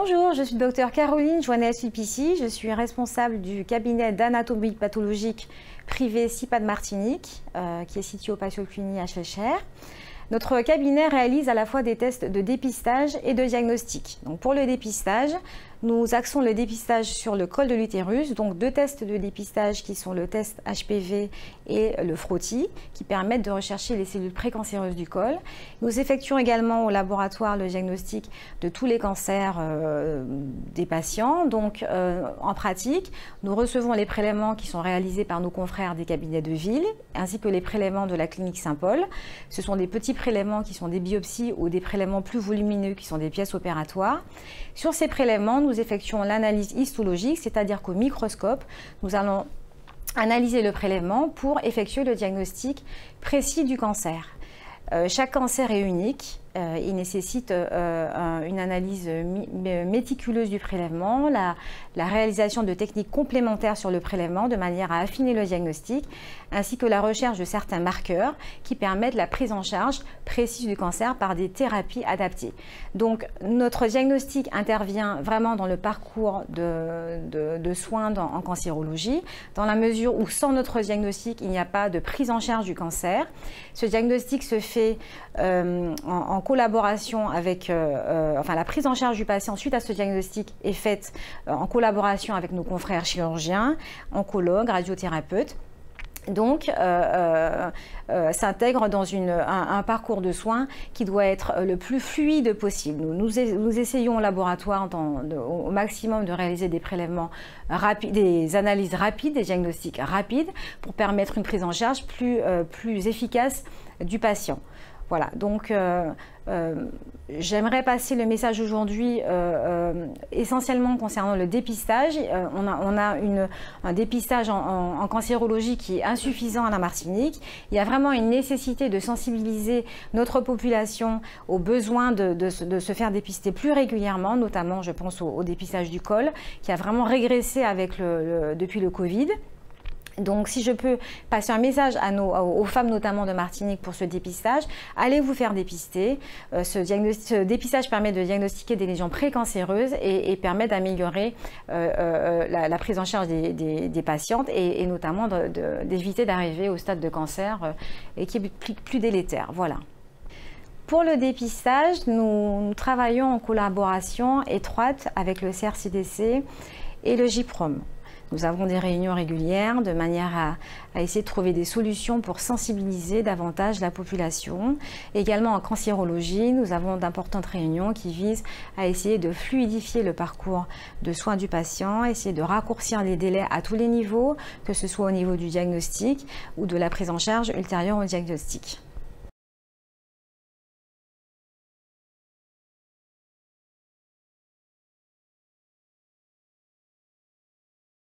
Bonjour, je suis le docteur Caroline Joannès-Pipissi. Je suis responsable du cabinet d'anatomie pathologique privé CIPAD Martinique, qui est situé au Patio Cluny à Schœlcher. Notre cabinet réalise à la fois des tests de dépistage et de diagnostic. Donc pour le dépistage, nous axons le dépistage sur le col de l'utérus, donc deux tests de dépistage qui sont le test HPV et le frottis, qui permettent de rechercher les cellules précancéreuses du col. Nous effectuons également au laboratoire le diagnostic de tous les cancers des patients. Donc en pratique, nous recevons les prélèvements qui sont réalisés par nos confrères des cabinets de ville, ainsi que les prélèvements de la clinique Saint-Paul. Ce sont des petits prélèvements qui sont des biopsies ou des prélèvements plus volumineux qui sont des pièces opératoires. Sur ces prélèvements, nous effectuons l'analyse histologique, c'est-à-dire qu'au microscope, nous allons analyser le prélèvement pour effectuer le diagnostic précis du cancer. Chaque cancer est unique. Il nécessite une analyse méticuleuse du prélèvement, la réalisation de techniques complémentaires sur le prélèvement de manière à affiner le diagnostic, ainsi que la recherche de certains marqueurs qui permettent la prise en charge précise du cancer par des thérapies adaptées. Donc notre diagnostic intervient vraiment dans le parcours de soins en cancérologie, dans la mesure où sans notre diagnostic, il n'y a pas de prise en charge du cancer. Ce diagnostic se fait en collaboration avec, la prise en charge du patient suite à ce diagnostic est faite en collaboration avec nos confrères chirurgiens, oncologues, radiothérapeutes. Donc, s'intègre dans un parcours de soins qui doit être le plus fluide possible. Nous essayons au laboratoire au maximum de réaliser des prélèvements rapides, des analyses rapides, des diagnostics rapides pour permettre une prise en charge plus efficace du patient. Voilà, donc j'aimerais passer le message aujourd'hui essentiellement concernant le dépistage. On a un dépistage en cancérologie qui est insuffisant à la Martinique. Il y a vraiment une nécessité de sensibiliser notre population aux besoins de se faire dépister plus régulièrement, notamment je pense au dépistage du col qui a vraiment régressé depuis le Covid. Donc si je peux passer un message aux femmes notamment de Martinique pour ce dépistage, allez vous faire dépister. Ce dépistage permet de diagnostiquer des lésions précancéreuses et permet d'améliorer la prise en charge des patientes et notamment d'éviter d'arriver au stade de cancer et qui est plus délétère. Voilà. Pour le dépistage, nous travaillons en collaboration étroite avec le CRCDC et le GIPROM. Nous avons des réunions régulières de manière à essayer de trouver des solutions pour sensibiliser davantage la population. Également en cancérologie, nous avons d'importantes réunions qui visent à essayer de fluidifier le parcours de soins du patient, essayer de raccourcir les délais à tous les niveaux, que ce soit au niveau du diagnostic ou de la prise en charge ultérieure au diagnostic.